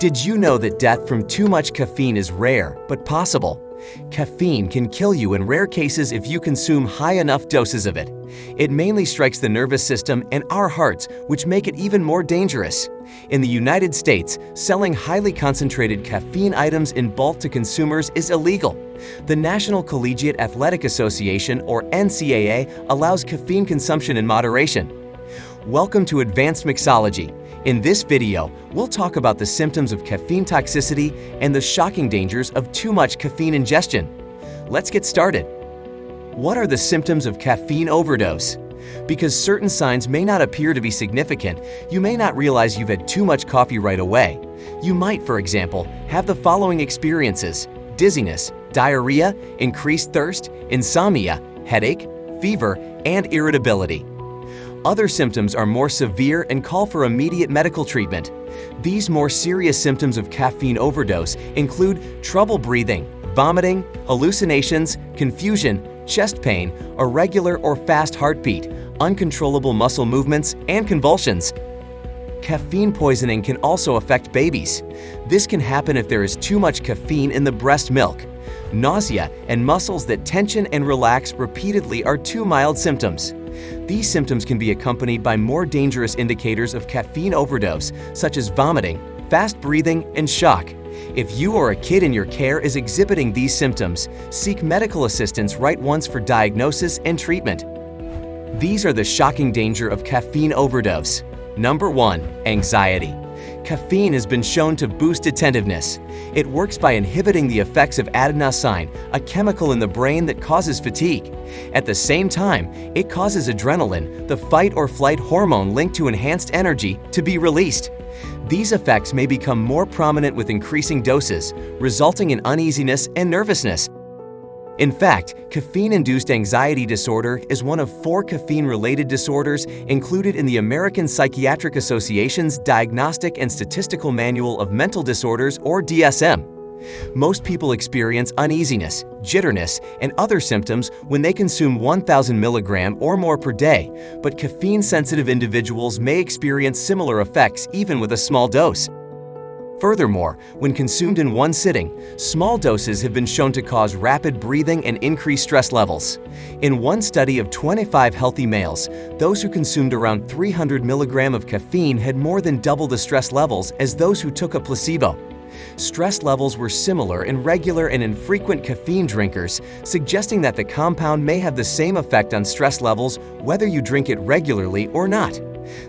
Did you know that death from too much caffeine is rare, but possible? Caffeine can kill you in rare cases if you consume high enough doses of it. It mainly strikes the nervous system and our hearts, which make it even more dangerous. In the United States, selling highly concentrated caffeine items in bulk to consumers is illegal. The National Collegiate Athletic Association, or NCAA, allows caffeine consumption in moderation. Welcome to Advanced Mixology. In this video, we'll talk about the symptoms of caffeine toxicity and the shocking dangers of too much caffeine ingestion. Let's get started. What are the symptoms of caffeine overdose? Because certain signs may not appear to be significant, you may not realize you've had too much coffee right away. You might, for example, have the following experiences: dizziness, diarrhea, increased thirst, insomnia, headache, fever, and irritability. Other symptoms are more severe and call for immediate medical treatment. These more serious symptoms of caffeine overdose include trouble breathing, vomiting, hallucinations, confusion, chest pain, irregular or fast heartbeat, uncontrollable muscle movements, and convulsions. Caffeine poisoning can also affect babies. This can happen if there is too much caffeine in the breast milk. Nausea and muscles that tension and relax repeatedly are two mild symptoms. These symptoms can be accompanied by more dangerous indicators of caffeine overdose, such as vomiting, fast breathing, and shock. If you or a kid in your care is exhibiting these symptoms, seek medical assistance right once for diagnosis and treatment. These are the shocking danger of caffeine overdose. Number 1. Anxiety. Caffeine has been shown to boost attentiveness. It works by inhibiting the effects of adenosine, a chemical in the brain that causes fatigue. At the same time, it causes adrenaline, the fight or flight hormone linked to enhanced energy, to be released. These effects may become more prominent with increasing doses, resulting in uneasiness and nervousness. In fact, caffeine-induced anxiety disorder is one of 4 caffeine-related disorders included in the American Psychiatric Association's Diagnostic and Statistical Manual of Mental Disorders, or DSM. Most people experience uneasiness, jitterness, and other symptoms when they consume 1,000 mg or more per day, but caffeine-sensitive individuals may experience similar effects even with a small dose. Furthermore, when consumed in one sitting, small doses have been shown to cause rapid breathing and increased stress levels. In one study of 25 healthy males, those who consumed around 300 mg of caffeine had more than double the stress levels as those who took a placebo. Stress levels were similar in regular and infrequent caffeine drinkers, suggesting that the compound may have the same effect on stress levels whether you drink it regularly or not.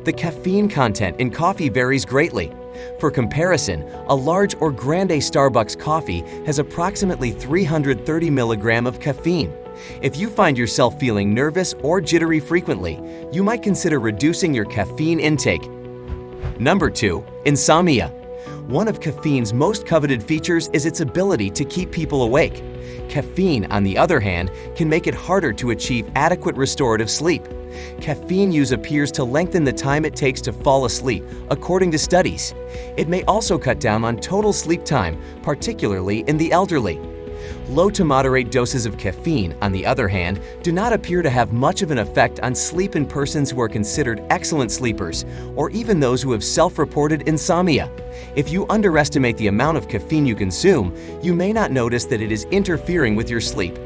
The caffeine content in coffee varies greatly. For comparison, a large or grande Starbucks coffee has approximately 330 mg of caffeine. If you find yourself feeling nervous or jittery frequently, you might consider reducing your caffeine intake. Number 2. Insomnia. One of caffeine's most coveted features is its ability to keep people awake. Caffeine, on the other hand, can make it harder to achieve adequate restorative sleep. Caffeine use appears to lengthen the time it takes to fall asleep, according to studies. It may also cut down on total sleep time, particularly in the elderly. Low to moderate doses of caffeine, on the other hand, do not appear to have much of an effect on sleep in persons who are considered excellent sleepers, or even those who have self-reported insomnia. If you underestimate the amount of caffeine you consume, you may not notice that it is interfering with your sleep.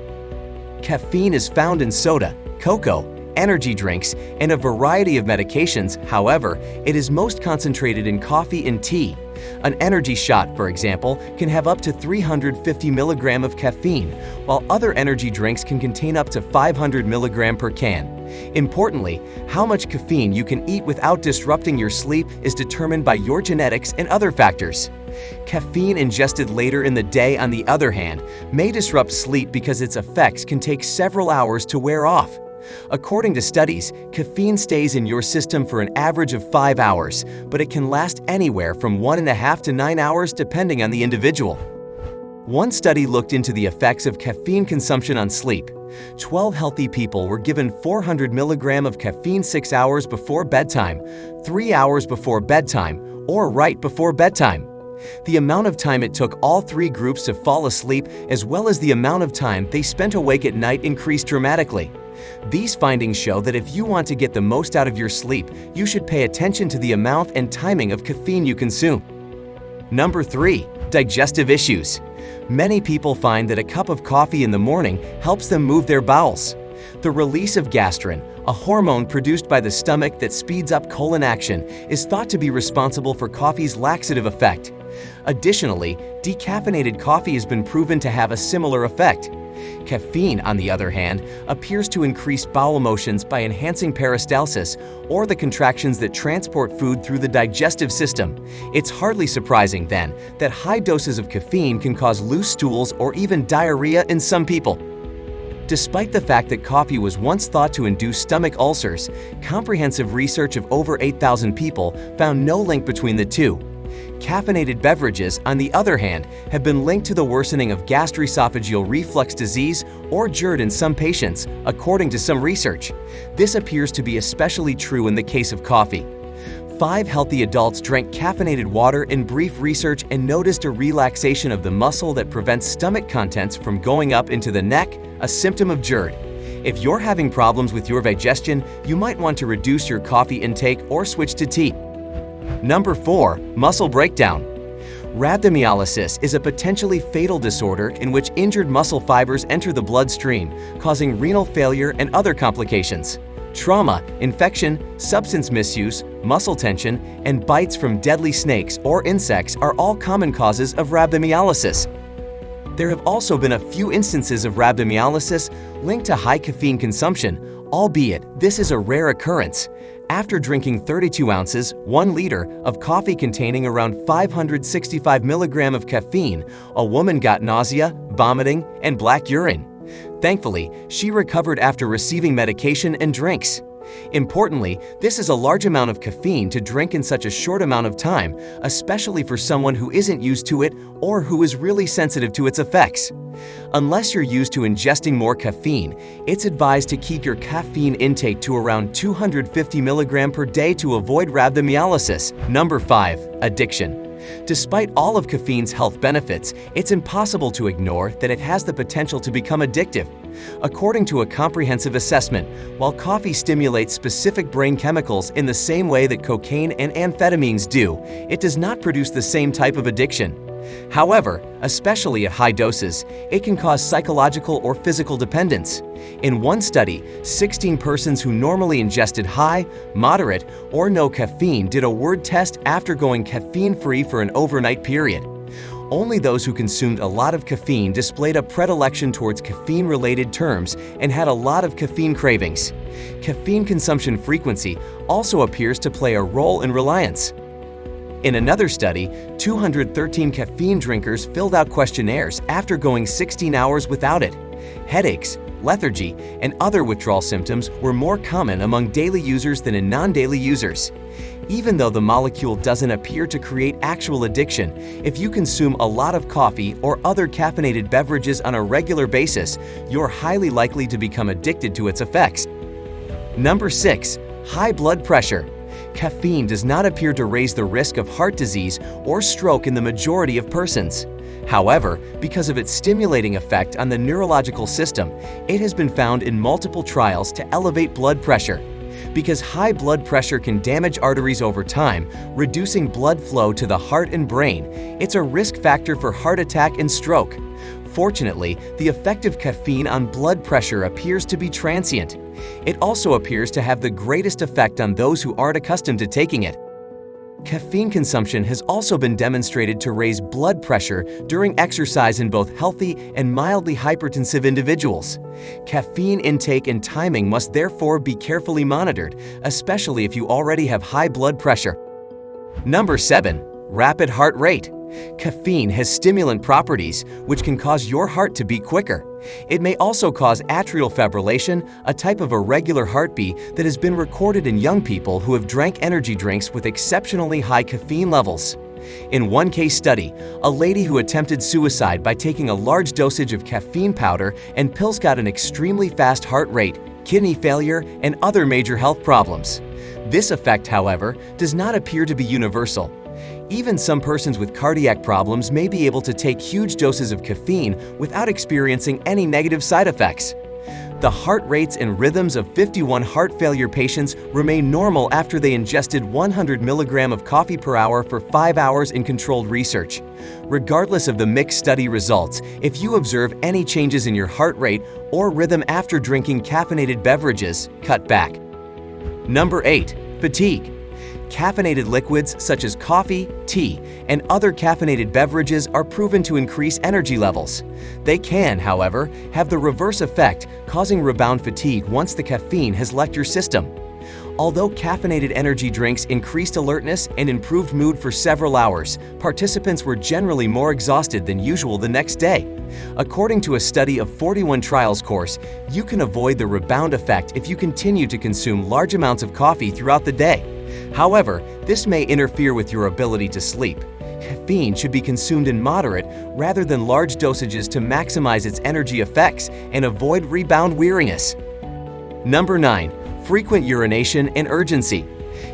Caffeine is found in soda, cocoa, energy drinks, and a variety of medications. However, it is most concentrated in coffee and tea. An energy shot, for example, can have up to 350 mg of caffeine, while other energy drinks can contain up to 500 mg per can. Importantly, how much caffeine you can eat without disrupting your sleep is determined by your genetics and other factors. Caffeine ingested later in the day, on the other hand, may disrupt sleep because its effects can take several hours to wear off. According to studies, caffeine stays in your system for an average of 5 hours, but it can last anywhere from 1.5 to 9 hours depending on the individual. One study looked into the effects of caffeine consumption on sleep. 12 healthy people were given 400 mg of caffeine 6 hours before bedtime, 3 hours before bedtime, or right before bedtime. The amount of time it took all 3 groups to fall asleep, as well as the amount of time they spent awake at night, increased dramatically. These findings show that if you want to get the most out of your sleep, you should pay attention to the amount and timing of caffeine you consume. Number 3. Digestive issues. Many people find that a cup of coffee in the morning helps them move their bowels. The release of gastrin, a hormone produced by the stomach that speeds up colon action, is thought to be responsible for coffee's laxative effect. Additionally, decaffeinated coffee has been proven to have a similar effect. Caffeine, on the other hand, appears to increase bowel motions by enhancing peristalsis, or the contractions that transport food through the digestive system. It's hardly surprising, then, that high doses of caffeine can cause loose stools or even diarrhea in some people. Despite the fact that coffee was once thought to induce stomach ulcers, comprehensive research of over 8,000 people found no link between the two. Caffeinated beverages, on the other hand, have been linked to the worsening of gastroesophageal reflux disease or GERD in some patients, according to some research. This appears to be especially true in the case of coffee. 5 healthy adults drank caffeinated water in brief research and noticed a relaxation of the muscle that prevents stomach contents from going up into the neck, a symptom of GERD. If you're having problems with your digestion, you might want to reduce your coffee intake or switch to tea. Number 4. Muscle breakdown. Rhabdomyolysis is a potentially fatal disorder in which injured muscle fibers enter the bloodstream, causing renal failure and other complications. Trauma, infection, substance misuse, muscle tension, and bites from deadly snakes or insects are all common causes of rhabdomyolysis. There have also been a few instances of rhabdomyolysis linked to high caffeine consumption, albeit this is a rare occurrence. After drinking 32 ounces, 1 liter, of coffee containing around 565 milligrams of caffeine, a woman got nausea, vomiting, and black urine. Thankfully, she recovered after receiving medication and drinks. Importantly, this is a large amount of caffeine to drink in such a short amount of time, especially for someone who isn't used to it or who is really sensitive to its effects. Unless you're used to ingesting more caffeine, it's advised to keep your caffeine intake to around 250 milligrams per day to avoid rhabdomyolysis. Number 5. Addiction. Despite all of caffeine's health benefits, it's impossible to ignore that it has the potential to become addictive. According to a comprehensive assessment, while coffee stimulates specific brain chemicals in the same way that cocaine and amphetamines do, it does not produce the same type of addiction. However, especially at high doses, it can cause psychological or physical dependence. In one study, 16 persons who normally ingested high, moderate, or no caffeine did a word test after going caffeine-free for an overnight period. Only those who consumed a lot of caffeine displayed a predilection towards caffeine-related terms and had a lot of caffeine cravings. Caffeine consumption frequency also appears to play a role in reliance. In another study, 213 caffeine drinkers filled out questionnaires after going 16 hours without it. Headaches, lethargy, and other withdrawal symptoms were more common among daily users than in non-daily users. Even though the molecule doesn't appear to create actual addiction, if you consume a lot of coffee or other caffeinated beverages on a regular basis, you're highly likely to become addicted to its effects. Number 6. High blood pressure. Caffeine does not appear to raise the risk of heart disease or stroke in the majority of persons. However, because of its stimulating effect on the neurological system, it has been found in multiple trials to elevate blood pressure. Because high blood pressure can damage arteries over time, reducing blood flow to the heart and brain, it's a risk factor for heart attack and stroke. Fortunately, the effect of caffeine on blood pressure appears to be transient. It also appears to have the greatest effect on those who aren't accustomed to taking it. Caffeine consumption has also been demonstrated to raise blood pressure during exercise in both healthy and mildly hypertensive individuals. Caffeine intake and timing must therefore be carefully monitored, especially if you already have high blood pressure. Number 7. Rapid heart rate. Caffeine has stimulant properties, which can cause your heart to beat quicker. It may also cause atrial fibrillation, a type of irregular heartbeat that has been recorded in young people who have drank energy drinks with exceptionally high caffeine levels. In one case study, a lady who attempted suicide by taking a large dosage of caffeine powder and pills got an extremely fast heart rate, kidney failure, and other major health problems. This effect, however, does not appear to be universal. Even some persons with cardiac problems may be able to take huge doses of caffeine without experiencing any negative side effects. The heart rates and rhythms of 51 heart failure patients remain normal after they ingested 100 mg of coffee per hour for 5 hours in controlled research. Regardless of the mixed study results, if you observe any changes in your heart rate or rhythm after drinking caffeinated beverages, cut back. Number 8. Fatigue. Caffeinated liquids such as coffee, tea, and other caffeinated beverages are proven to increase energy levels. They can, however, have the reverse effect, causing rebound fatigue once the caffeine has left your system. Although caffeinated energy drinks increased alertness and improved mood for several hours, participants were generally more exhausted than usual the next day. According to a study of 41 trials course, you can avoid the rebound effect if you continue to consume large amounts of coffee throughout the day. However, this may interfere with your ability to sleep. Caffeine should be consumed in moderate rather than large dosages to maximize its energy effects and avoid rebound weariness. Number 9. Frequent urination and urgency.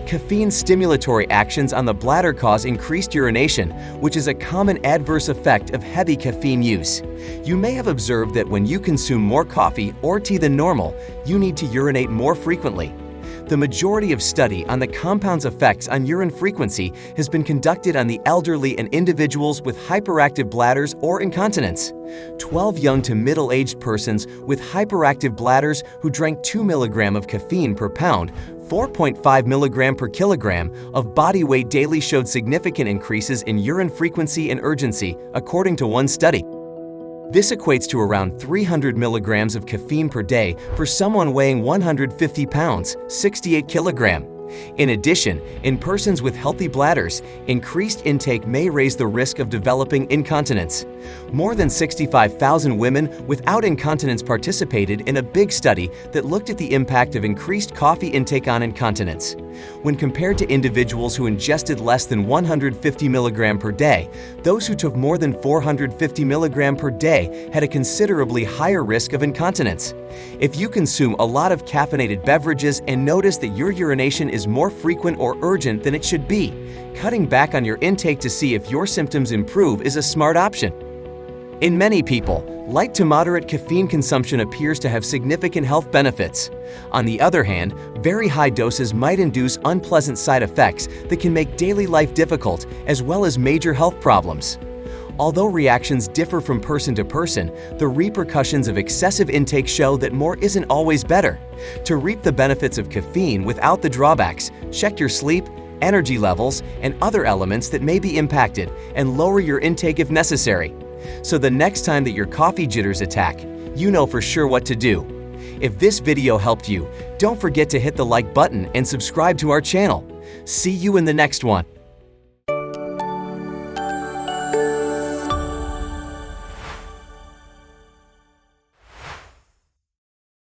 Caffeine's stimulatory actions on the bladder cause increased urination, which is a common adverse effect of heavy caffeine use. You may have observed that when you consume more coffee or tea than normal, you need to urinate more frequently. The majority of study on the compound's effects on urine frequency has been conducted on the elderly and individuals with hyperactive bladders or incontinence. 12 young to middle-aged persons with hyperactive bladders who drank 2 mg of caffeine per pound, 4.5 mg per kilogram of body weight daily showed significant increases in urine frequency and urgency, according to one study. This equates to around 300 milligrams of caffeine per day for someone weighing 150 pounds, 68 kilograms. In addition, in persons with healthy bladders, increased intake may raise the risk of developing incontinence. More than 65,000 women without incontinence participated in a big study that looked at the impact of increased coffee intake on incontinence. When compared to individuals who ingested less than 150 mg per day, those who took more than 450 mg per day had a considerably higher risk of incontinence. If you consume a lot of caffeinated beverages and notice that your urination is more frequent or urgent than it should be, cutting back on your intake to see if your symptoms improve is a smart option. In many people, light to moderate caffeine consumption appears to have significant health benefits. On the other hand, very high doses might induce unpleasant side effects that can make daily life difficult, as well as major health problems. Although reactions differ from person to person, the repercussions of excessive intake show that more isn't always better. To reap the benefits of caffeine without the drawbacks, check your sleep, energy levels, and other elements that may be impacted, and lower your intake if necessary. So the next time that your coffee jitters attack, you know for sure what to do. If this video helped you, don't forget to hit the like button and subscribe to our channel. See you in the next one.